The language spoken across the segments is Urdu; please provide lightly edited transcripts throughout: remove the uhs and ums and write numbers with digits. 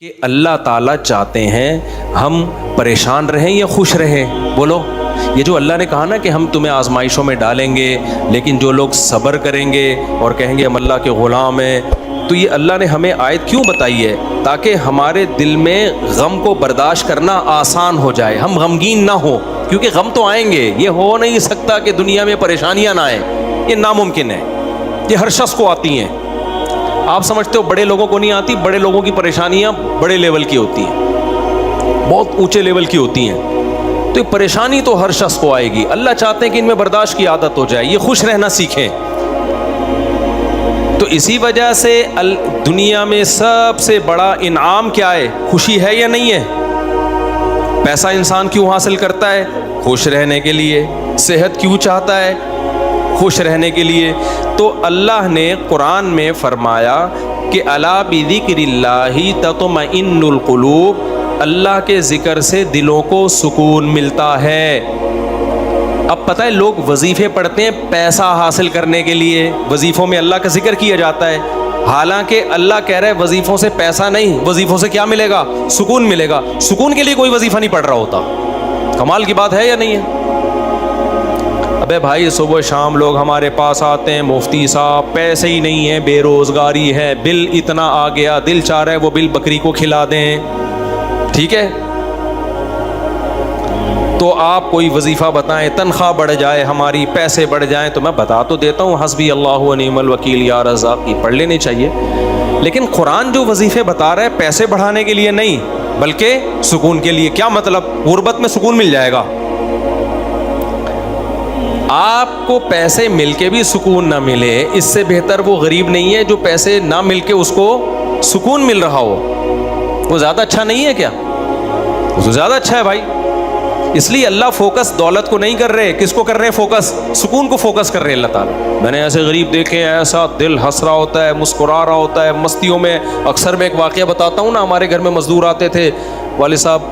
کہ اللہ تعالیٰ چاہتے ہیں ہم پریشان رہیں یا خوش رہیں؟ بولو، یہ جو اللہ نے کہا نا کہ ہم تمہیں آزمائشوں میں ڈالیں گے لیکن جو لوگ صبر کریں گے اور کہیں گے ہم اللہ کے غلام ہیں، تو یہ اللہ نے ہمیں آیت کیوں بتائی ہے؟ تاکہ ہمارے دل میں غم کو برداشت کرنا آسان ہو جائے، ہم غمگین نہ ہو، کیونکہ غم تو آئیں گے، یہ ہو نہیں سکتا کہ دنیا میں پریشانیاں نہ آئیں، یہ ناممکن ہے، یہ ہر شخص کو آتی ہیں۔ آپ سمجھتے ہو بڑے لوگوں کو نہیں آتی؟ بڑے لوگوں کی پریشانیاں بڑے لیول کی ہوتی ہیں، بہت اونچے لیول کی ہوتی ہیں، تو یہ پریشانی تو ہر شخص کو آئے گی۔ اللہ چاہتے ہیں کہ ان میں برداشت کی عادت ہو جائے، یہ خوش رہنا سیکھیں۔ تو اسی وجہ سے دنیا میں سب سے بڑا انعام کیا ہے؟ خوشی ہے یا نہیں ہے؟ پیسہ انسان کیوں حاصل کرتا ہے؟ خوش رہنے کے لیے۔ صحت کیوں چاہتا ہے؟ خوش رہنے کے لیے۔ تو اللہ نے قرآن میں فرمایا کہ الا بذکر اللہ تطمئن القلوب، اللہ کے ذکر سے دلوں کو سکون ملتا ہے۔ اب پتہ ہے لوگ وظیفے پڑھتے ہیں پیسہ حاصل کرنے کے لیے، وظیفوں میں اللہ کا ذکر کیا جاتا ہے، حالانکہ اللہ کہہ رہا ہے وظیفوں سے پیسہ نہیں، وظیفوں سے کیا ملے گا؟ سکون ملے گا۔ سکون کے لیے کوئی وظیفہ نہیں پڑھ رہا ہوتا۔ کمال کی بات ہے یا نہیں ہے؟ ابے بھائی صبح شام لوگ ہمارے پاس آتے ہیں، مفتی صاحب پیسے ہی نہیں ہیں، بے روزگاری ہے، بل اتنا آ گیا، دل چاہ رہا ہے وہ بل بکری کو کھلا دیں، ٹھیک ہے؟ تو آپ کوئی وظیفہ بتائیں، تنخواہ بڑھ جائے ہماری، پیسے بڑھ جائیں، تو میں بتا تو دیتا ہوں حسبی اللہ و نعم الوکیل یا رزاق کی پڑھ لینی چاہیے، لیکن قرآن جو وظیفے بتا رہا ہے پیسے بڑھانے کے لیے نہیں بلکہ سکون کے لیے۔ کیا مطلب؟ غربت میں سکون مل جائے گا۔ آپ کو پیسے مل کے بھی سکون نہ ملے، اس سے بہتر وہ غریب نہیں ہے جو پیسے نہ مل کے اس کو سکون مل رہا ہو، وہ زیادہ اچھا نہیں ہے کیا؟ وہ تو زیادہ اچھا ہے بھائی۔ اس لیے اللہ فوکس دولت کو نہیں کر رہے، کس کو کر رہے ہیں فوکس؟ سکون کو فوکس کر رہے ہیں اللہ تعالیٰ۔ میں نے ایسے غریب دیکھے ہیں، ایسا دل ہنس رہا ہوتا ہے، مسکرا رہا ہوتا ہے مستیوں میں۔ اکثر میں ایک واقعہ بتاتا ہوں نا، ہمارے گھر میں مزدور آتے تھے، والد صاحب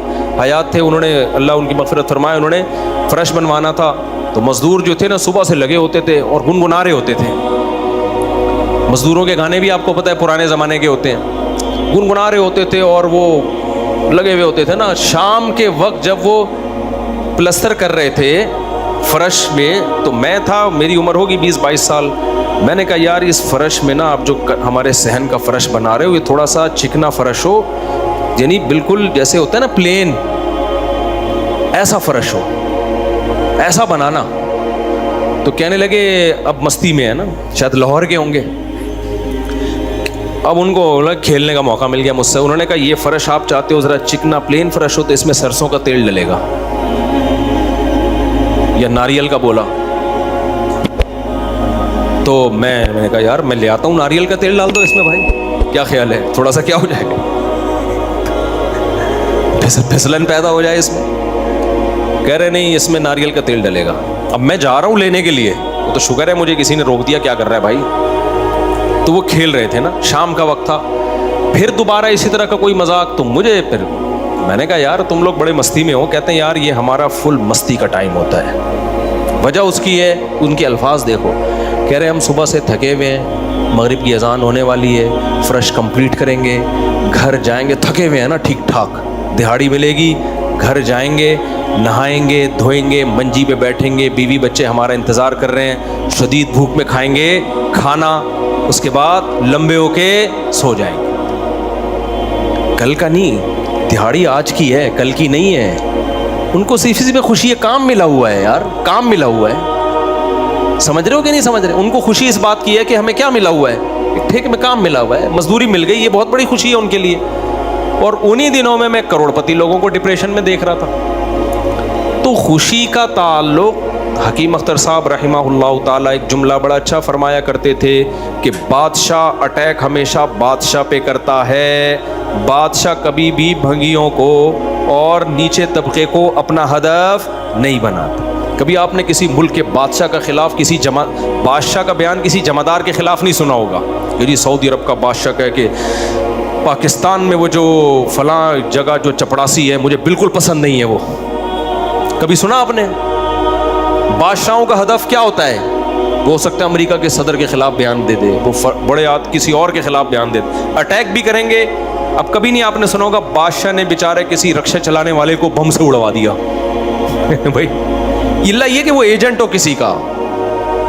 حیات تھے، انہوں نے اللہ ان کی مغفرت فرمائے، انہوں نے فرش بنوانا تھا، تو مزدور جو تھے نا صبح سے لگے ہوتے تھے اور گنگنا رہے ہوتے تھے۔ مزدوروں کے گانے بھی آپ کو پتہ ہے پرانے زمانے کے ہوتے ہیں، گنگنا رہے ہوتے تھے اور وہ لگے ہوئے ہوتے تھے نا۔ شام کے وقت جب وہ پلستر کر رہے تھے فرش میں، تو میں تھا، میری عمر ہوگی 20-22 سال، میں نے کہا یار اس فرش میں نا آپ جو ہمارے صحن کا فرش بنا رہے ہو، یہ تھوڑا سا چکنا فرش ہو، یعنی بالکل جیسے ہوتا ہے نا پلین، ایسا فرش ہو، ایسا بنانا۔ تو کہنے لگے اب مستی میں ہے نا، شاید لاہور کے ہوں گے، اب ان کو کھیلنے کا موقع مل گیا مجھ سے۔ انہوں نے کہا یہ فرش آپ چاہتے ہو ذرا چکنا پلین فرش ہو تو اس میں سرسوں کا تیل ڈلے گا یا ناریل کا، بولا تو میں نے کہا یار میں لے آتا ہوں ناریل کا تیل ڈال دو اس میں بھائی، کیا خیال ہے؟ تھوڑا سا کیا ہو جائے گا، پھسلن پیدا ہو جائے اس میں۔ کہہ رہے نہیں اس میں ناریل کا تیل ڈلے گا۔ اب میں جا رہا ہوں لینے کے لیے، وہ تو شکر ہے مجھے کسی نے روک دیا، کیا کر رہا ہے بھائی؟ تو وہ کھیل رہے تھے نا، شام کا وقت تھا، پھر دوبارہ اسی طرح کا کوئی مذاق، تو مجھے پھر میں نے کہا یار تم لوگ بڑے مستی میں ہو۔ کہتے ہیں یار یہ ہمارا فل مستی کا ٹائم ہوتا ہے۔ وجہ اس کی ہے، ان کے الفاظ دیکھو، کہہ رہے ہم صبح سے تھکے ہوئے ہیں، مغرب کی اذان ہونے والی ہے، فرش کمپلیٹ کریں گے، گھر جائیں گے، تھکے ہوئے ہیں نا ٹھیک ٹھاک، دہاڑی ملے گی، گھر جائیں گے، نہائیں گے، دھوئیں گے، منجی پہ بیٹھیں گے، بیوی بچے ہمارا انتظار کر رہے ہیں، شدید بھوک میں کھائیں گے کھانا، اس کے بعد لمبے ہو کے سو جائیں گے۔ کل کا نہیں، دہاڑی آج کی ہے، کل کی نہیں ہے۔ ان کو صرف اسی میں خوشی ہے، کام ملا ہوا ہے یار، کام ملا ہوا ہے۔ سمجھ رہے ہو کہ نہیں سمجھ رہے؟ ان کو خوشی اس بات کی ہے کہ ہمیں کیا ملا ہوا ہے؟ ٹھیک میں کام ملا ہوا ہے، مزدوری مل گئی، یہ بہت بڑی خوشی ہے ان کے لیے۔ اور انہی دنوں میں کروڑ پتی لوگوں کو ڈپریشن میں دیکھ رہا تھا۔ تو خوشی کا تعلق، حکیم اختر صاحب رحمہ اللہ تعالیٰ ایک جملہ بڑا اچھا فرمایا کرتے تھے کہ بادشاہ اٹیک ہمیشہ بادشاہ پہ کرتا ہے، بادشاہ کبھی بھی بھنگیوں کو اور نیچے طبقے کو اپنا ہدف نہیں بناتا۔ کبھی آپ نے کسی ملک کے بادشاہ کا خلاف، کسی بادشاہ کا بیان کسی جمعدار کے خلاف نہیں سنا ہوگا، یعنی سعودی عرب کا بادشاہ کہے کہ پاکستان میں وہ جو فلاں جگہ جو چپڑاسی ہے مجھے بالکل پسند نہیں ہے، وہ کبھی سنا آپ نے؟ بادشاہوں کا ہدف کیا ہوتا ہے؟ وہ ہو سکتا ہے امریکہ کے صدر کے خلاف بیان دے دے، وہ بڑے کسی اور کے خلاف بیان دے دے، اٹیک بھی کریں گے اب کبھی نہیں آپ نے سنا ہوگا بادشاہ نے بیچارے کسی رکشا چلانے والے کو بم سے اڑوا دیا بھائی اللہ یہ کہ وہ ایجنٹ ہو کسی کا،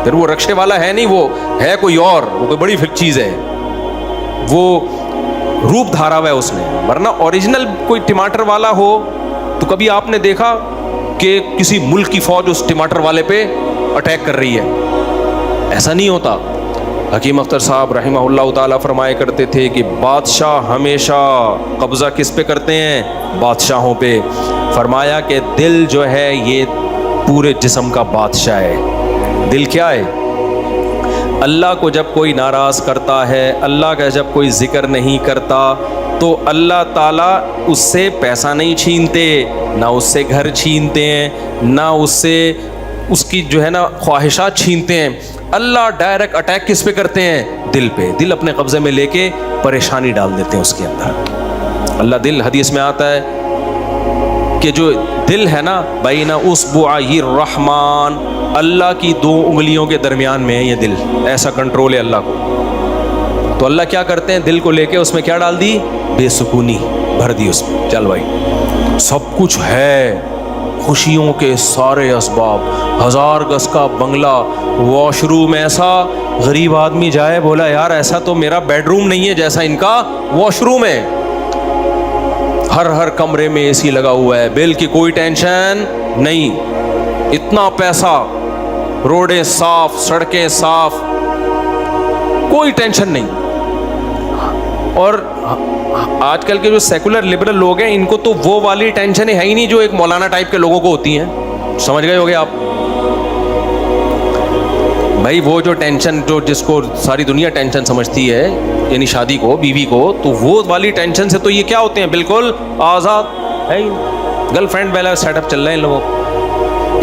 پھر وہ رکشے والا ہے نہیں، وہ ہے کوئی اور، وہ کوئی بڑی چیز ہے، وہ روپ دھارا ہوا ہے اس نے، ورنہ اوریجنل کوئی ٹماٹر والا ہو تو کبھی آپ نے دیکھا کہ کسی ملک کی فوج اس ٹماٹر والے پہ اٹیک کر رہی ہے؟ ایسا نہیں ہوتا۔ حکیم اختر صاحب رحمہ اللہ تعالیٰ فرمایا کرتے تھے کہ بادشاہ ہمیشہ قبضہ کس پہ کرتے ہیں؟ بادشاہوں پہ۔ فرمایا کہ دل جو ہے یہ پورے جسم کا بادشاہ ہے۔ دل کیا ہے؟ اللہ کو جب کوئی ناراض کرتا ہے، اللہ کا جب کوئی ذکر نہیں کرتا تو اللہ تعالیٰ اس سے پیسہ نہیں چھینتے، نہ اس سے گھر چھینتے ہیں، نہ اس سے اس کی جو ہے نا خواہشات چھینتے ہیں۔ اللہ ڈائریکٹ اٹیک کس پہ کرتے ہیں؟ دل پہ۔ دل اپنے قبضے میں لے کے پریشانی ڈال دیتے ہیں اس کے اندر۔ اللہ دل، حدیث میں آتا ہے کہ جو دل ہے نا بین اصبعی الرحمن، اللہ کی 2 انگلیوں کے درمیان میں ہے یہ دل، ایسا کنٹرول ہے اللہ کو۔ تو اللہ کیا کرتے ہیں؟ دل کو لے کے اس میں کیا ڈال دی؟ بے سکونی بھر دی اس میں۔ چل بھائی سب کچھ ہے، خوشیوں کے سارے اسباب، 1000 گز کا بنگلہ، واش روم ایسا، غریب آدمی جائے بولا یار ایسا تو میرا بیڈ روم نہیں ہے جیسا ان کا واش روم ہے، ہر کمرے میں اے سی لگا ہوا ہے، بل کی کوئی ٹینشن نہیں، اتنا پیسہ، روڈیں صاف، سڑکیں صاف، کوئی ٹینشن نہیں۔ اور آج کل کے جو سیکولر لبرل لوگ ہیں ان کو تو وہ والی ٹینشن ہے ہی نہیں جو ایک مولانا ٹائپ کے لوگوں کو ہوتی ہیں، سمجھ گئے ہوگے آپ بھائی؟ وہ جو ٹینشن جو جس کو ساری دنیا ٹینشن سمجھتی ہے، یعنی شادی کو، بیوی کو، تو وہ والی ٹینشن سے تو یہ کیا ہوتے ہیں؟ بالکل آزاد ہے، گرل فرینڈ والا سیٹ اپ چل رہے ہیں لوگوں،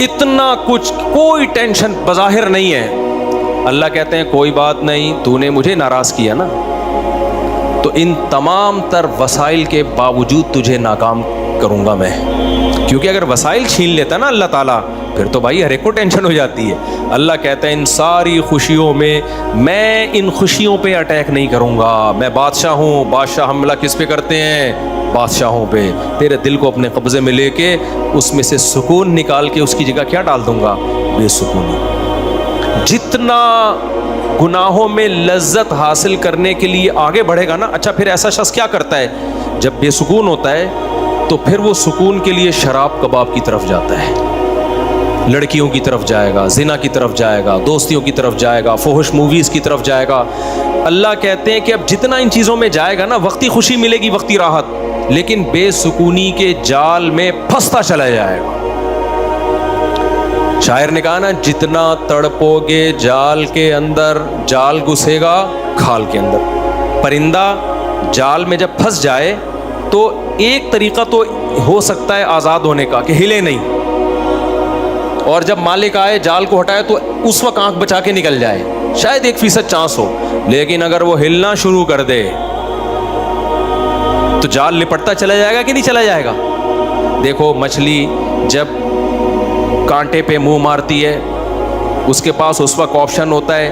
اتنا کچھ، کوئی ٹینشن بظاہر نہیں ہے۔ اللہ کہتے ہیں کوئی بات نہیں، تو نے مجھے ناراض کیا نا، تو ان تمام تر وسائل کے باوجود تجھے ناکام کروں گا میں، کیونکہ اگر وسائل چھین لیتا نا اللہ تعالیٰ پھر تو بھائی ہر ایک کو ٹینشن ہو جاتی ہے۔ اللہ کہتا ہے ان ساری خوشیوں میں ان خوشیوں پہ اٹیک نہیں کروں گا، میں بادشاہ ہوں، بادشاہ حملہ کس پہ کرتے ہیں؟ بادشاہوں پہ۔ تیرے دل کو اپنے قبضے میں لے کے اس میں سے سکون نکال کے اس کی جگہ کیا ڈال دوں گا؟ بے سکونی۔ جتنا گناہوں میں لذت حاصل کرنے کے لیے آگے بڑھے گا نا، اچھا پھر ایسا شخص کیا کرتا ہے جب بے سکون ہوتا ہے تو پھر وہ سکون کے لیے شراب کباب کی طرف جاتا ہے، لڑکیوں کی طرف جائے گا، زنا کی طرف جائے گا، دوستیوں کی طرف جائے گا، فحش موویز کی طرف جائے گا۔ اللہ کہتے ہیں کہ اب جتنا ان چیزوں میں جائے گا نا، وقتی خوشی ملے گی، وقتی راحت، لیکن بے سکونی کے جال میں پھنستا چلا جائے گا۔ شاعر نے کہا نا جتنا تڑپو گے جال کے اندر، جال گھسے گا کھال کے اندر۔ پرندہ جال میں جب پھنس جائے تو ایک طریقہ تو ہو سکتا ہے آزاد ہونے کا کہ ہلے نہیں، اور جب مالک آئے جال کو ہٹائے تو اس وقت آنکھ بچا کے نکل جائے، شاید 1% چانس ہو، لیکن اگر وہ ہلنا شروع کر دے تو جال لپٹتا چلا جائے گا کہ نہیں چلا جائے گا؟ دیکھو مچھلی جب کانٹے پہ منہ مارتی ہے اس کے پاس اس وقت آپشن ہوتا ہے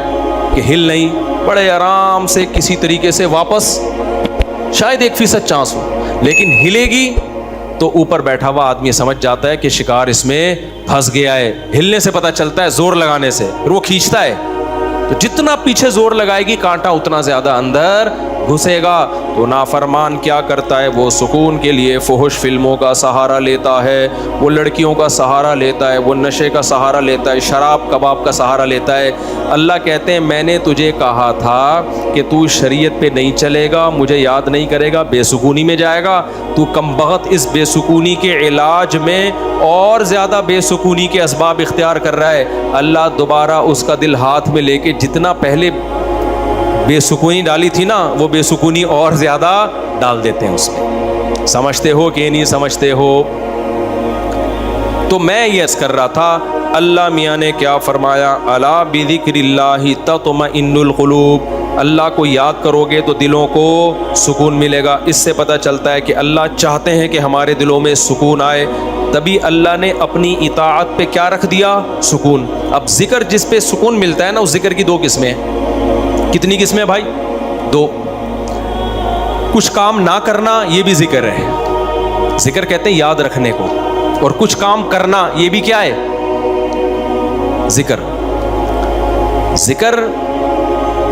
کہ ہل نہیں، بڑے آرام سے کسی طریقے سے واپس، شاید 1% چانس ہو، لیکن ہلے گی تو اوپر بیٹھا ہوا آدمی سمجھ جاتا ہے کہ شکار اس میں پھنس گیا ہے۔ ہلنے سے پتہ چلتا ہے، زور لگانے سے، پھر وہ کھینچتا ہے، تو جتنا پیچھے زور لگائے گی کانٹا اتنا زیادہ اندر گھسے گا۔ تو نافرمان کیا کرتا ہے؟ وہ سکون کے لیے فحش فلموں کا سہارا لیتا ہے، وہ لڑکیوں کا سہارا لیتا ہے، وہ نشے کا سہارا لیتا ہے، شراب کباب کا سہارا لیتا ہے۔ اللہ کہتے ہیں میں نے تجھے کہا تھا کہ تو شریعت پہ نہیں چلے گا، مجھے یاد نہیں کرے گا، بے سکونی میں جائے گا، تو کمبخت اس بے سکونی کے علاج میں اور زیادہ بے سکونی کے اسباب اختیار کر رہا ہے۔ اللہ دوبارہ اس کا دل ہاتھ میں لے کے جتنا پہلے بے سکونی ڈالی تھی نا، وہ بے سکونی اور زیادہ ڈال دیتے ہیں اس میں۔ سمجھتے ہو کہ نہیں سمجھتے ہو؟ تو میں یہ عرض کر رہا تھا، اللہ میاں نے کیا فرمایا؟ الا بذکر اللہ تطمئن القلوب، اللہ کو یاد کرو گے تو دلوں کو سکون ملے گا۔ اس سے پتہ چلتا ہے کہ اللہ چاہتے ہیں کہ ہمارے دلوں میں سکون آئے، تبھی اللہ نے اپنی اطاعت پہ کیا رکھ دیا؟ سکون۔ اب ذکر جس پہ سکون ملتا ہے نا، اس ذکر کی 2 قسمیں ہیں۔ کتنی قسمیں بھائی؟ 2۔ کچھ کام نہ کرنا یہ بھی ذکر ہے. ذکر کہتے ہیں یاد رکھنے کو, اور کچھ کام کرنا یہ بھی کیا ہے؟ ذکر. ذکر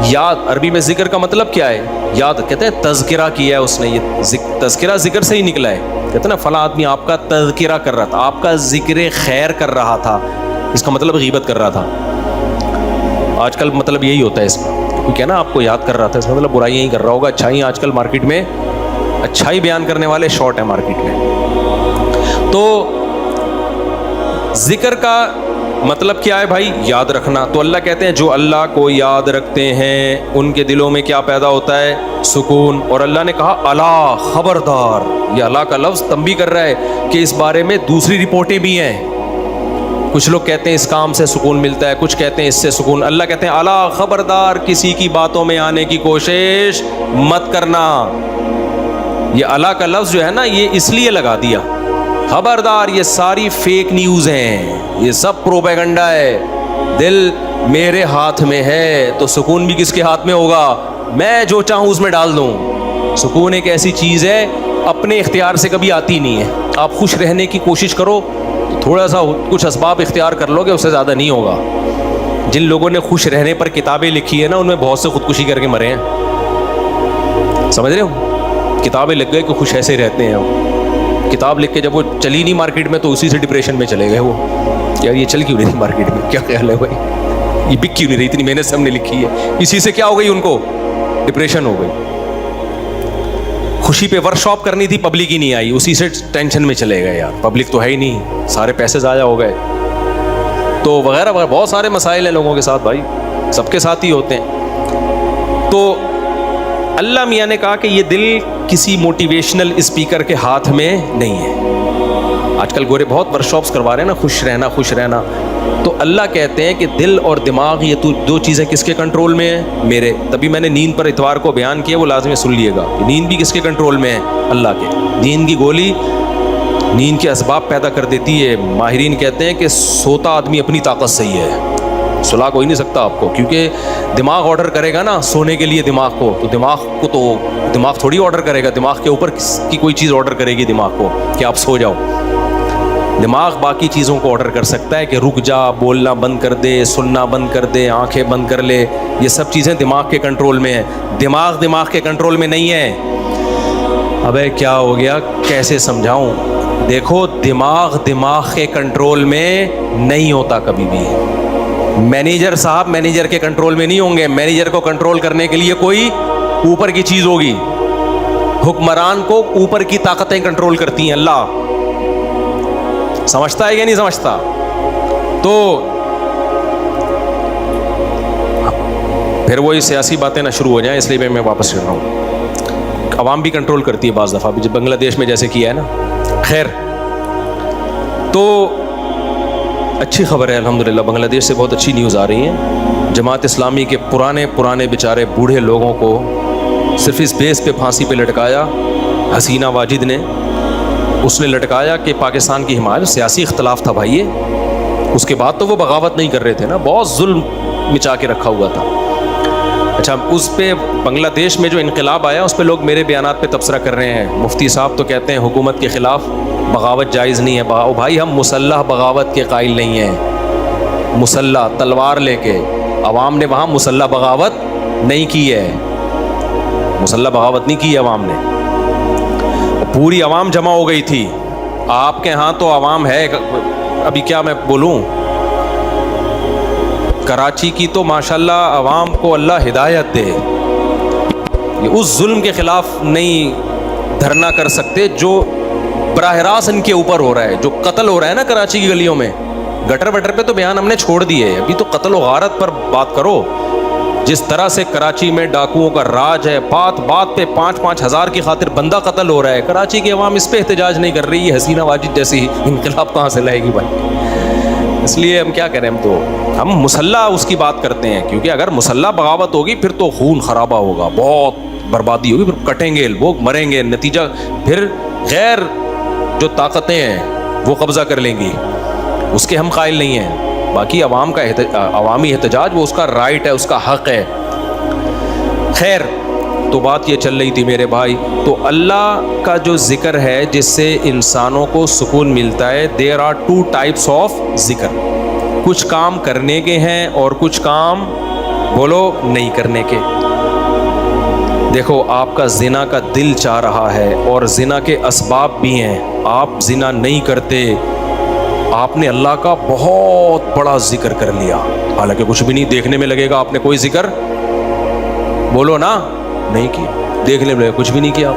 یاد, عربی میں ذکر کا مطلب کیا ہے؟ یاد. کہتے ہیں تذکرہ کیا ہے اس نے, یہ تذکرہ ذکر سے ہی نکلا ہے. کہتے ہیں نا فلاں آدمی آپ کا تذکرہ کر رہا تھا, آپ کا ذکر خیر کر رہا تھا, اس کا مطلب غیبت کر رہا تھا. آج کل مطلب یہی ہوتا ہے اس کا, کوئی کہنا آپ کو یاد کر رہا تھا, اس کا مطلب برائیاں ہی کر رہا ہوگا. اچھائی آج کل مارکیٹ میں, اچھائی بیان کرنے والے شارٹ ہیں مارکیٹ میں. تو ذکر کا مطلب کیا ہے بھائی؟ یاد رکھنا. تو اللہ کہتے ہیں جو اللہ کو یاد رکھتے ہیں ان کے دلوں میں کیا پیدا ہوتا ہے؟ سکون. اور اللہ نے کہا الا, خبردار. یہ اللہ کا لفظ تنبیہ کر رہا ہے کہ اس بارے میں دوسری رپورٹیں بھی ہیں. کچھ لوگ کہتے ہیں اس کام سے سکون ملتا ہے, کچھ کہتے ہیں اس سے سکون. اللہ کہتے ہیں الا, خبردار, کسی کی باتوں میں آنے کی کوشش مت کرنا. یہ اللہ کا لفظ جو ہے نا, یہ اس لیے لگا دیا, خبردار, یہ ساری فیک نیوز ہیں, یہ سب پروپیگنڈا ہے. دل میرے ہاتھ میں ہے تو سکون بھی کس کے ہاتھ میں ہوگا؟ میں جو چاہوں اس میں ڈال دوں. سکون ایک ایسی چیز ہے اپنے اختیار سے کبھی آتی نہیں ہے. آپ خوش رہنے کی کوشش کرو تو تھوڑا سا کچھ اسباب اختیار کر لو گے, اس سے زیادہ نہیں ہوگا. جن لوگوں نے خوش رہنے پر کتابیں لکھی ہیں نا, ان میں بہت سے خودکشی کر کے مرے ہیں. سمجھ رہے ہو؟ کتابیں لکھ گئے کہ خوش ایسے رہتے ہیں. کتاب لکھ کے جب وہ چلی نہیں مارکیٹ میں تو اسی سے ڈپریشن میں چلے گئے. وہ یار یہ چل کیوں نہیں مارکیٹ میں, کیا خیال ہے بھائی, یہ بک کیوں نہیں رہی, اتنی محنت سے ہم نے لکھی ہے. اسی سے کیا ہو گئی, ان کو ڈپریشن ہو گئی. خوشی پہ ورک شاپ کرنی تھی, پبلک ہی نہیں آئی, اسی سے ٹینشن میں چلے گئے. یار پبلک تو ہے ہی نہیں, سارے پیسے ضائع ہو گئے. تو وغیرہ وغیرہ بہت سارے مسائل ہیں لوگوں کے ساتھ بھائی, سب کے ساتھ ہی ہوتے ہیں. تو اللہ میاں نے کہا کہ یہ دل کسی موٹیویشنل اسپیکر کے ہاتھ میں نہیں ہے. آج کل گورے بہت ورک شاپس کروا رہے ہیں نا, خوش رہنا خوش رہنا. تو اللہ کہتے ہیں کہ دل اور دماغ یہ دو چیزیں کس کے کنٹرول میں ہیں؟ میرے. تبھی میں نے نیند پر اتوار کو بیان کیا, وہ لازمی سن لیے گا. نیند بھی کس کے کنٹرول میں ہے؟ اللہ کے. نیند کی گولی نیند کے اسباب پیدا کر دیتی ہے. ماہرین کہتے ہیں کہ سوتا آدمی اپنی طاقت سے ہی ہے, سلا کوئی نہیں سکتا آپ کو, کیونکہ دماغ آرڈر کرے گا نا سونے کے لیے دماغ کو, تو دماغ تھوڑی آرڈر کرے گا, دماغ کے اوپر کی کوئی چیز آرڈر کرے گی دماغ کو کہ آپ سو جاؤ. دماغ باقی چیزوں کو آرڈر کر سکتا ہے کہ رک جا, بولنا بند کر دے, سننا بند کر دے, آنکھیں بند کر لے. یہ سب چیزیں دماغ کے کنٹرول میں ہیں. دماغ کے کنٹرول میں نہیں ہے. ابے کیا ہو گیا, کیسے سمجھاؤں؟ دیکھو دماغ کے کنٹرول میں نہیں ہوتا کبھی بھی. مینیجر صاحب مینیجر کے کنٹرول میں نہیں ہوں گے. مینیجر کو کنٹرول کرنے کے لیے کوئی اوپر کی چیز ہوگی. حکمران کو اوپر کی طاقتیں کنٹرول کرتی ہیں. اللہ سمجھتا ہے یا نہیں سمجھتا؟ تو پھر وہی سیاسی باتیں نہ شروع ہو جائیں, اس لیے میں واپس کر رہا ہوں. عوام بھی کنٹرول کرتی ہے بعض دفعہ, جب بنگلہ دیش میں جیسے کیا ہے نا. خیر, تو اچھی خبر ہے الحمدللہ, بنگلہ دیش سے بہت اچھی نیوز آ رہی ہیں. جماعت اسلامی کے پرانے بیچارے بوڑھے لوگوں کو صرف اس بیس پہ پھانسی پہ لٹکایا حسینہ واجد نے. اس نے لٹکایا کہ پاکستان کی حمایت, سیاسی اختلاف تھا بھائی یہ. اس کے بعد تو وہ بغاوت نہیں کر رہے تھے نا, بہت ظلم مچا کے رکھا ہوا تھا. اچھا, اس پہ بنگلہ دیش میں جو انقلاب آیا اس پہ لوگ میرے بیانات پہ تبصرہ کر رہے ہیں. مفتی صاحب تو کہتے ہیں حکومت کے خلاف بغاوت جائز نہیں ہے. بھائی ہم مسلح بغاوت کے قائل نہیں ہیں. مسلح تلوار لے کے عوام نے وہاں مسلح بغاوت نہیں کی ہے. مسلح بغاوت نہیں کی ہے عوام نے, پوری عوام جمع ہو گئی تھی. آپ کے ہاں تو عوام ہے, ابھی کیا میں بولوں, کراچی کی تو ماشاءاللہ عوام کو اللہ ہدایت دے, یہ اس ظلم کے خلاف نہیں دھرنا کر سکتے جو براہ راست ان کے اوپر ہو رہا ہے. جو قتل ہو رہا ہے نا کراچی کی گلیوں میں, گٹر وٹر پہ تو بیان ہم نے چھوڑ دیے, ابھی تو قتل و غارت پر بات کرو. جس طرح سے کراچی میں ڈاکوؤں کا راج ہے, بات پہ 5-5 ہزار کی خاطر بندہ قتل ہو رہا ہے. کراچی کی عوام اس پہ احتجاج نہیں کر رہی. حسینہ واجد جیسی انقلاب کہاں سے لائے گی بھائی؟ اس لیے ہم کیا کریں, ہم مسلح اس کی بات کرتے ہیں, کیونکہ اگر مسلح بغاوت ہوگی پھر تو خون خرابہ ہوگا, بہت بربادی ہوگی, پھر کٹیں گے لوگ, مریں گے, نتیجہ پھر غیر جو طاقتیں ہیں وہ قبضہ کر لیں گی. اس کے ہم قائل نہیں ہیں. باقی عوام کا عوامی احتجاج وہ اس کا رائٹ ہے, اس کا حق ہے. خیر, تو بات یہ چل رہی تھی میرے بھائی، تو اللہ کا جو ذکر ہے جس سے انسانوں کو سکون ملتا ہے، there are two types of ذکر. کچھ کام کرنے کے ہیں اور کچھ کام بولو نہیں کرنے کے. دیکھو آپ کا زنا کا دل چاہ رہا ہے اور زنا کے اسباب بھی ہیں، آپ زنا نہیں کرتے، آپ نے اللہ کا بہت بڑا ذکر کر لیا، حالانکہ کچھ بھی نہیں، دیکھنے میں لگے گا آپ نے کوئی ذکر بولو نا نہیں کیا، دیکھنے میں کچھ بھی نہیں کیا.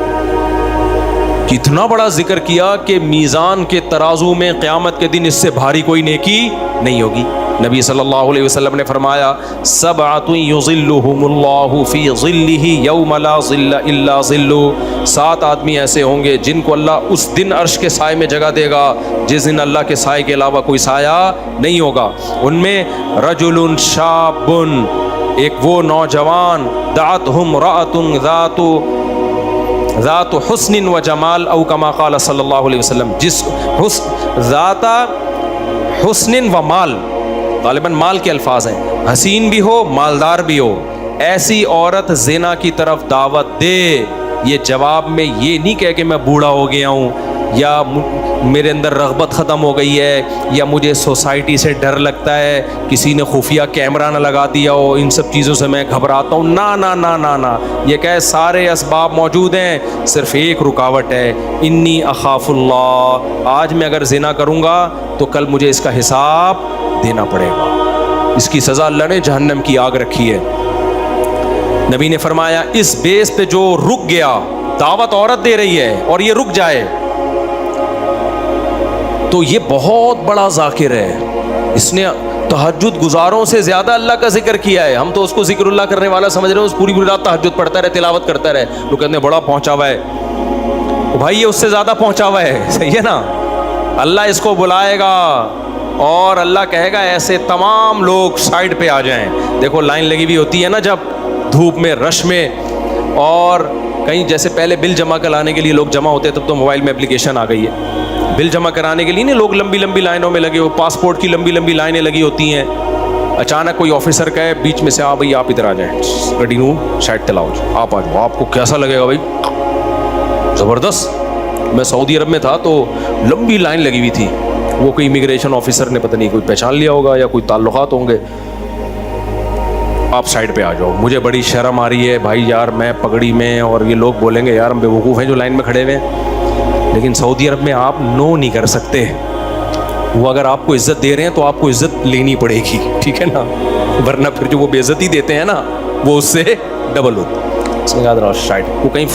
کتنا بڑا ذکر کیا کہ میزان کے ترازو میں قیامت کے دن اس سے بھاری کوئی نیکی نہیں ہوگی. نبی صلی اللہ علیہ وسلم نے فرمایا سبعۃ یظلھم اللہ فی ظلہ یوم لا ظل الا ظلہ، 7 آدمی ایسے ہوں گے جن کو اللہ اس دن عرش کے سائے میں جگہ دے گا جس دن اللہ کے سائے کے علاوہ کوئی سایہ نہیں ہوگا. ان میں رجل شاب، ایک وہ نوجوان، دعتہ امرأۃ ذات حسن و جمال او کما قال صلی اللہ علیہ وسلم، جس ذات حسن و مال، غالباً مال کے الفاظ ہیں، حسین بھی ہو مالدار بھی ہو، ایسی عورت زنا کی طرف دعوت دے. یہ جواب میں یہ نہیں کہے کہ میں بوڑھا ہو گیا ہوں یا میرے اندر رغبت ختم ہو گئی ہے یا مجھے سوسائٹی سے ڈر لگتا ہے، کسی نے خفیہ کیمرہ نہ لگا دیا ہو، ان سب چیزوں سے میں گھبراتا ہوں. نا نا نا نا نا، یہ کہے سارے اسباب موجود ہیں، صرف ایک رکاوٹ ہے، انی اخاف اللہ، آج میں اگر زنا کروں گا تو کل مجھے اس کا حساب دینا پڑے گا. اس کی سزا اللہ نے جہنم کی آگ رکھی ہے. نبی نے فرمایا اس بیس پہ جو رک گیا، دعوت عورت دے رہی ہے اور یہ رک جائے تو یہ بہت بڑا ذاکر ہے، اس نے تہجد گزاروں سے زیادہ اللہ کا ذکر کیا ہے. ہم تو اس کو ذکر اللہ کرنے والا سمجھ رہے ہیں، اس پوری رات تہجد پڑھتا رہے، تلاوت کرتا رہے، لوگ کہتے ہیں بڑا پہنچا ہوا ہے. بھائی یہ اس سے زیادہ پہنچا ہوا ہے، صحیح ہے نا. اللہ اس کو بلائے گا اور اللہ کہے گا ایسے تمام لوگ سائڈ پہ آ جائیں. دیکھو لائن لگی ہوئی ہوتی ہے نا جب دھوپ میں، رش میں، اور کہیں جیسے پہلے بل جمع کرانے کے لیے لوگ جمع ہوتے تب تو موبائل میں اپلیکیشن آ گئی ہے، بل جمع کرانے کے لیے نہیں لوگ لمبی لمبی لائنوں میں لگے ہو، پاسپورٹ کی لمبی لمبی لائنیں لگی ہوتی ہیں. اچانک کوئی آفیسر کہے بیچ میں سے بھائی آپ ادھر آ جائیں، گڈی نو سائڈ تلاؤ، آپ آ جاؤ. آپ کو کیسا لگے گا بھائی؟ زبردست. میں سعودی عرب میں تھا تو لمبی لائن لگی ہوئی تھی، وہ کوئی امیگریشن آفیسر نے پتہ نہیں کوئی پہچان لیا ہوگا یا کوئی تعلقات ہوں گے، آپ سائڈ پہ آ جاؤ. مجھے بڑی شرم آ رہی ہے بھائی یار، میں پگڑی میں اور یہ لوگ بولیں گے یار ہم بیوقوف ہیں جو لائن میں کھڑے ہوئے ہیں، لیکن سعودی عرب میں آپ نو نہیں کر سکتے. وہ اگر آپ کو عزت دے رہے ہیں تو آپ کو عزت لینی پڑے گی، ٹھیک ہے نا، ورنہ پھر جو وہ بے عزتی دیتے ہیں نا وہ اس سے ڈبل ہوتی. یاد رہا سائڈ. وہ کہیں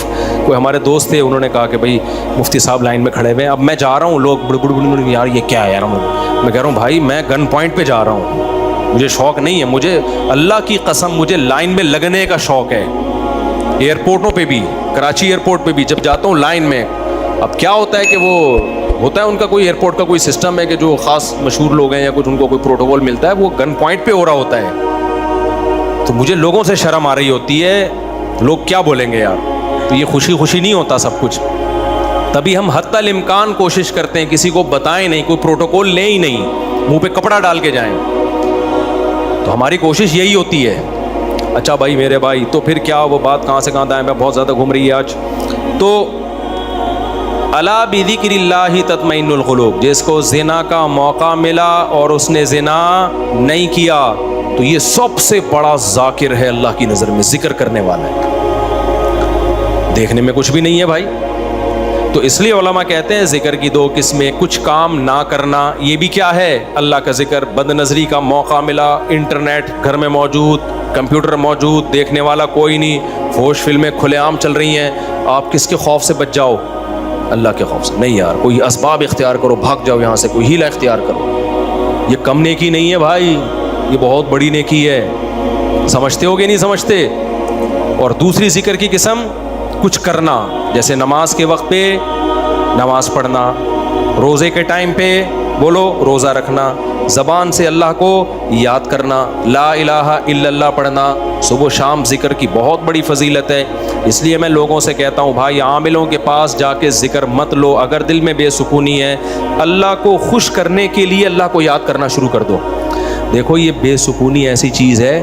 کوئی ہمارے دوست تھے، انہوں نے کہا کہ بھائی مفتی صاحب لائن میں کھڑے ہوئے ہیں، اب میں جا رہا ہوں، لوگ بڑے بڑے یار یہ کیا ہے یار، میں کہہ رہا ہوں بھائی میں گن پوائنٹ پہ جا رہا ہوں، مجھے شوق نہیں ہے، مجھے اللہ کی قسم مجھے لائن میں لگنے کا شوق ہے. ایئرپورٹوں پہ بھی، کراچی ایئرپورٹ پہ بھی جب جاتا ہوں لائن میں، اب کیا ہوتا ہے کہ وہ ہوتا ہے ان کا کوئی ایئرپورٹ کا کوئی سسٹم ہے کہ جو خاص مشہور لوگ ہیں یا کچھ ان کو کوئی پروٹوکول ملتا ہے، وہ گن پوائنٹ پہ ہو رہا ہوتا ہے. تو مجھے لوگوں سے شرم آ رہی ہوتی ہے، لوگ کیا بولیں گے یار. تو یہ خوشی خوشی نہیں ہوتا سب کچھ، تبھی ہم حتی الامکان کوشش کرتے ہیں کسی کو بتائیں نہیں، کوئی پروٹوکول لیں ہی نہیں، منہ پہ کپڑا ڈال کے جائیں. تو ہماری کوشش یہی ہوتی ہے. اچھا بھائی میرے بھائی، تو پھر کیا وہ بات کہاں سے کہاں دائیں میں بہت زیادہ گھوم رہی ہے آج. تو الا بذکر اللہ تطمئن القلوب، جس کو زنا کا موقع ملا اور اس نے زنا نہیں کیا تو یہ سب سے بڑا ذاکر ہے اللہ کی نظر میں، ذکر کرنے والا ہے. دیکھنے میں کچھ بھی نہیں ہے بھائی. تو اس لیے علماء کہتے ہیں ذکر کی 2 قسمیں، کچھ کام نہ کرنا، یہ بھی کیا ہے اللہ کا ذکر. بد نظری کا موقع ملا، انٹرنیٹ گھر میں موجود، کمپیوٹر موجود، دیکھنے والا کوئی نہیں، فحش فلمیں کھلے عام چل رہی ہیں، آپ کس کے خوف سے بچ جاؤ؟ اللہ کے خوف سے. نہیں یار، کوئی اسباب اختیار کرو، بھاگ جاؤ یہاں سے، کوئی ہیلہ اختیار کرو. یہ کم نیکی نہیں ہے بھائی، یہ بہت بڑی نیکی ہے. سمجھتے ہو گے نہیں سمجھتے؟ اور دوسری ذکر کی قسم کچھ کرنا، جیسے نماز کے وقت پہ نماز پڑھنا، روزے کے ٹائم پہ بولو روزہ رکھنا، زبان سے اللہ کو یاد کرنا، لا الہ الا اللہ پڑھنا، صبح شام ذکر کی بہت بڑی فضیلت ہے. اس لیے میں لوگوں سے کہتا ہوں بھائی عاملوں کے پاس جا کے ذکر مت لو. اگر دل میں بے سکونی ہے، اللہ کو خوش کرنے کے لیے اللہ کو یاد کرنا شروع کر دو. دیکھو یہ بے سکونی ایسی چیز ہے،